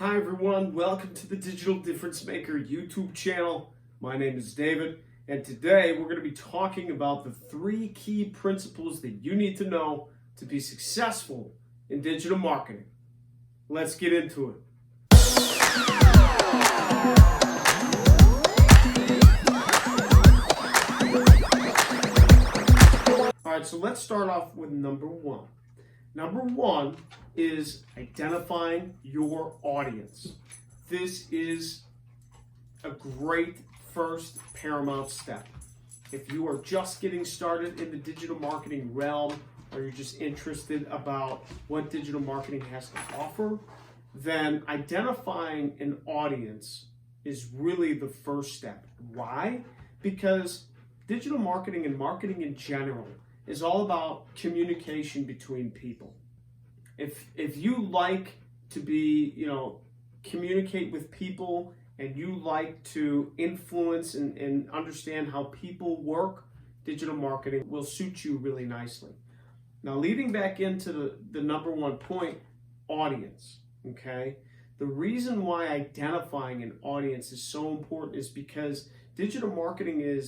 Hi everyone, welcome to the Digital Difference Maker YouTube channel. My name is David, and today we're going to be talking about the 3 key principles that you need to know to be successful in digital marketing. Let's get into it. Alright, so let's start off with number 1. Number 1 is identifying your audience. This is a great first paramount step. If you are just getting started in the digital marketing realm, or you're just interested about what digital marketing has to offer, then identifying an audience is really the first step. Why? Because digital marketing and marketing in general is all about communication between people. If you like to be, communicate with people, and you like to influence and understand how people work, digital marketing will suit you really nicely. Now, leading back into the number 1 point, audience, okay? The reason why identifying an audience is so important is because digital marketing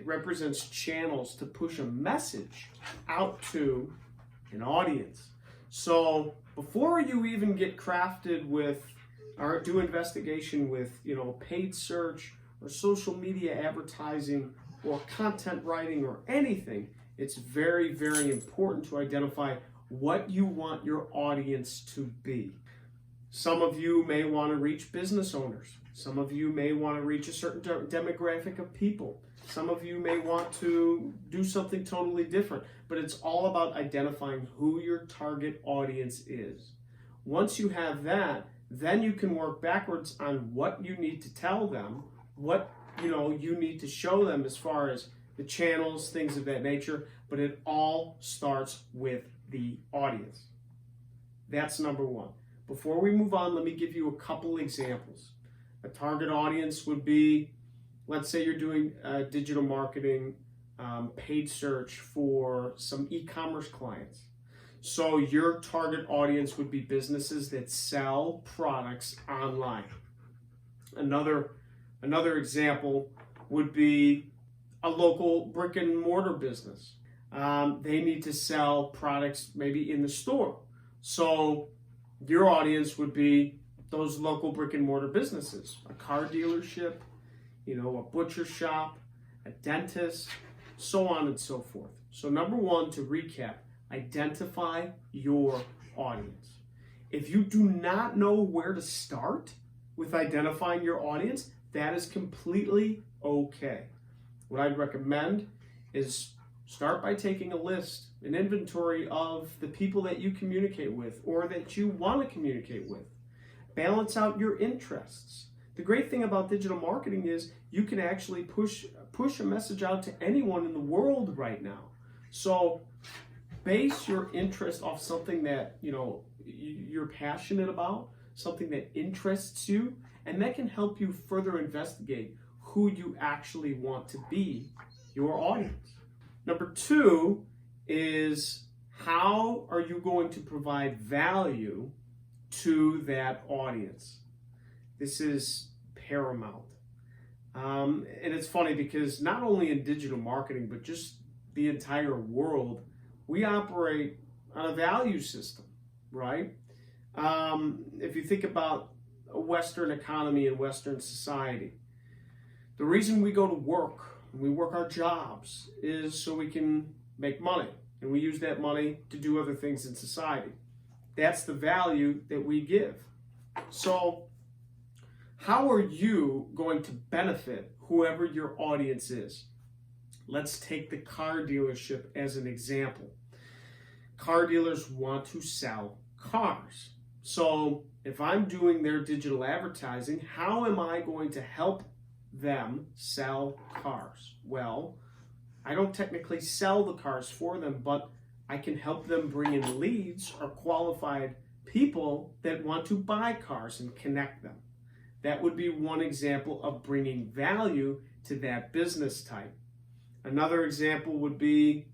represents channels to push a message out to an audience. So before you even get crafted with or do investigation with, paid search or social media advertising or content writing or anything, it's very, very important to identify what you want your audience to be. Some of you may want to reach business owners. Some of you may want to reach a certain demographic of people. Some of you may want to do something totally different, but it's all about identifying who your target audience is. Once you have that, then you can work backwards on what you need to tell them, what you need to show them as far as the channels, things of that nature, but it all starts with the audience. That's number 1. Before we move on, let me give you a couple examples. A target audience would be, let's say you're doing digital marketing, paid search for some e-commerce clients. So your target audience would be businesses that sell products online. Another example would be a local brick and mortar business. They need to sell products maybe in the store. So your audience would be those local brick and mortar businesses, a car dealership, a butcher shop, a dentist, so on and so forth. So number 1, to recap, identify your audience. If you do not know where to start with identifying your audience, that is completely okay. What I'd recommend is start by taking a list, an inventory of the people that you communicate with or that you want to communicate with. Balance out your interests. The great thing about digital marketing is you can actually push a message out to anyone in the world right now. So base your interest off something that you're passionate about, something that interests you, and that can help you further investigate who you actually want to be your audience. Number 2 is, how are you going to provide value to that audience? This is paramount. And it's funny because not only in digital marketing, but just the entire world, we operate on a value system, right? If you think about a Western economy and Western society, the reason we go to work, we work our jobs, is so we can make money. And we use that money to do other things in society. That's the value that we give. So how are you going to benefit whoever your audience is? Let's take the car dealership as an example. Car dealers want to sell cars. So if I'm doing their digital advertising, how am I going to help them sell cars? Well, I don't technically sell the cars for them, but I can help them bring in leads or qualified people that want to buy cars and connect them. That would be one example of bringing value to that business type. Another example would be,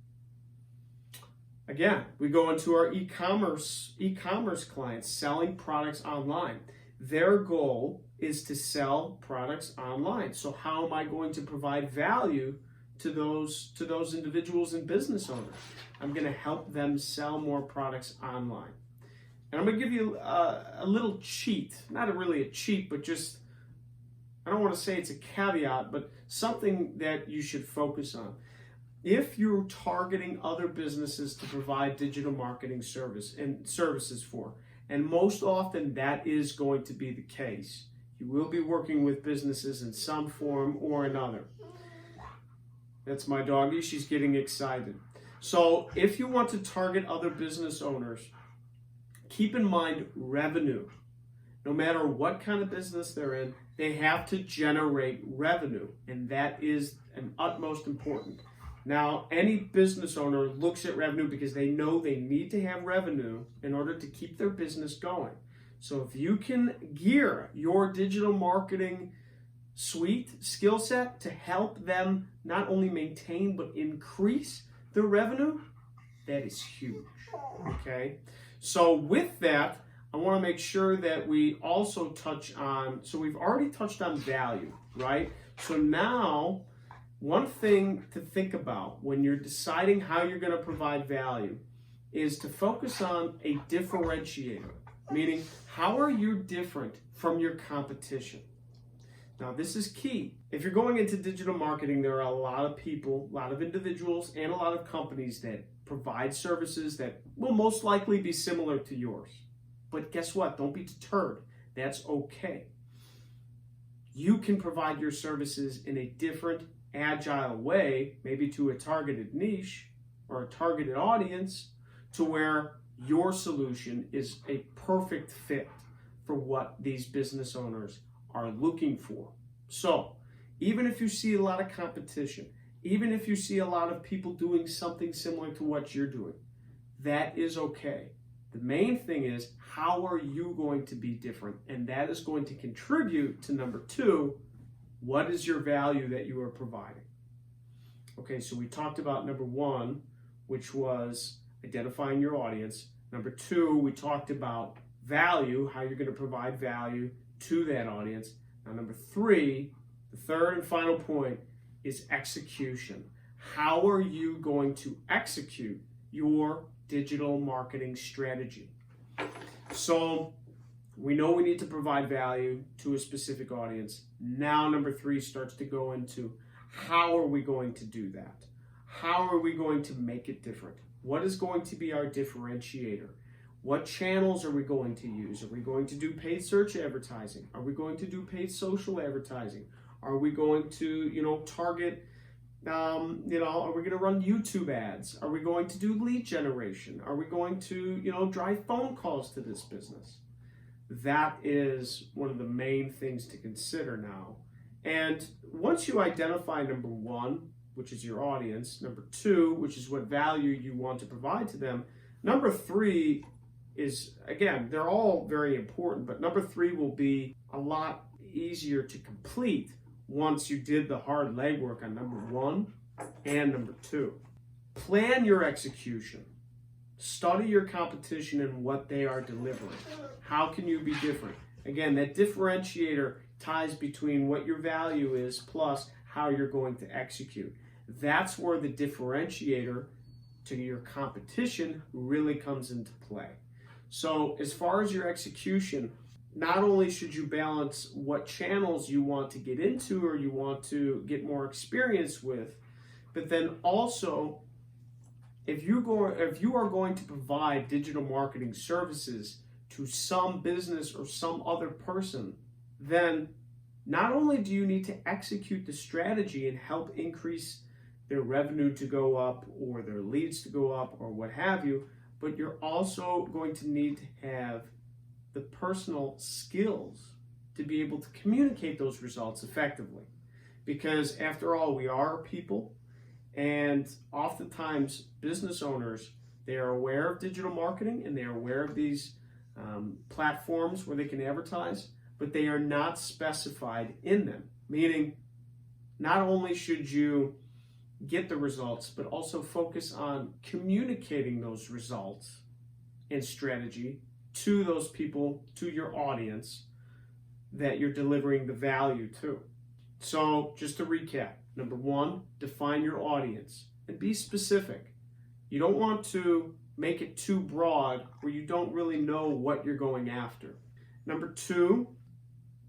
again, we go into our e-commerce clients selling products online. Their goal is to sell products online. So how am I going to provide value to those individuals and business owners? I'm going to help them sell more products online. And I'm going to give you a little cheat, not really a cheat, but just, I don't want to say it's a caveat, but something that you should focus on. If you're targeting other businesses to provide digital marketing services for, and most often that is going to be the case, you will be working with businesses in some form or another. That's my doggie, she's getting excited. So if you want to target other business owners, keep in mind revenue. No matter what kind of business they're in, they have to generate revenue, and that is an utmost important. Now, any business owner looks at revenue because they know they need to have revenue in order to keep their business going. So if you can gear your digital marketing suite skill set to help them not only maintain but increase their revenue, that is huge. Okay? So with that, I want to make sure that we also touch on, so we've already touched on value, right? So now, one thing to think about when you're deciding how you're going to provide value is to focus on a differentiator, meaning how are you different from your competition? Now, this is key. If you're going into digital marketing, there are a lot of people, a lot of individuals, and a lot of companies that provide services that will most likely be similar to yours. But guess what? Don't be deterred. That's okay. You can provide your services in a different, agile way, maybe to a targeted niche or a targeted audience, to where your solution is a perfect fit for what these business owners are looking for. So, even if you see a lot of competition, even if you see a lot of people doing something similar to what you're doing, that is okay. The main thing is, how are you going to be different? And that is going to contribute to number 2, what is your value that you are providing? Okay, so we talked about number 1, which was identifying your audience. Number 2, we talked about value, how you're going to provide value to that audience. Now, number 3, the third and final point is execution. How are you going to execute your digital marketing strategy? So we know we need to provide value to a specific audience. Now number 3 starts to go into how are we going to do that? How are we going to make it different? What is going to be our differentiator? What channels are we going to use? Are we going to do paid search advertising? Are we going to do paid social advertising? Are we going to, target, are we going to run YouTube ads? Are we going to do lead generation? Are we going to, drive phone calls to this business? That is one of the main things to consider now. And once you identify number 1, which is your audience, number 2, which is what value you want to provide to them, number 3 is, again, they're all very important, but number 3 will be a lot easier to complete once you did the hard legwork on number 1 and number 2. Plan your execution. Study your competition and what they are delivering. How can you be different? Again, that differentiator ties between what your value is plus how you're going to execute. That's where the differentiator to your competition really comes into play. So as far as your execution, not only should you balance what channels you want to get into or you want to get more experience with, but then also if you are going to provide digital marketing services to some business or some other person, then not only do you need to execute the strategy and help increase their revenue to go up or their leads to go up or what have you, but you're also going to need to have the personal skills to be able to communicate those results effectively. Because after all, we are people, and oftentimes business owners, they are aware of digital marketing and they are aware of these platforms where they can advertise, but they are not specified in them. Meaning, not only should you get the results, but also focus on communicating those results and strategy to those people, to your audience, that you're delivering the value to. So just to recap, number one, define your audience and be specific. You don't want to make it too broad where you don't really know what you're going after. Number two,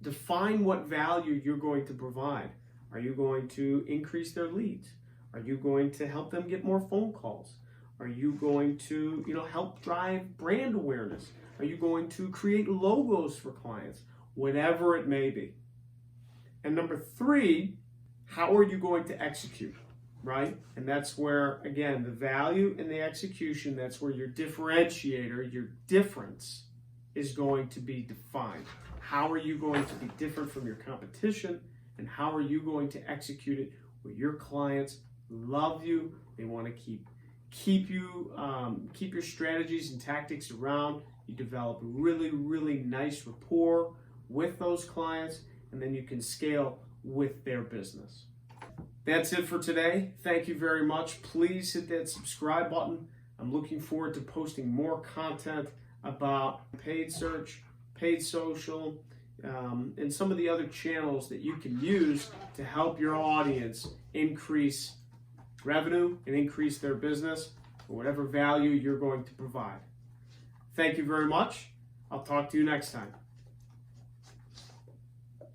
define what value you're going to provide. Are you going to increase their leads? Are you going to help them get more phone calls? Are you going to, help drive brand awareness? Are you going to create logos for clients? Whatever it may be. And number three, how are you going to execute, right? And that's where, again, the value and the execution, that's where your differentiator, your difference is going to be defined. How are you going to be different from your competition? And how are you going to execute it where your clients love you? They want to keep your strategies and tactics around. You develop a really, really nice rapport with those clients, and then you can scale with their business. That's it for today. Thank you very much. Please hit that subscribe button. I'm looking forward to posting more content about paid search, paid social, and some of the other channels that you can use to help your audience increase revenue and increase their business or whatever value you're going to provide. Thank you very much. I'll talk to you next time.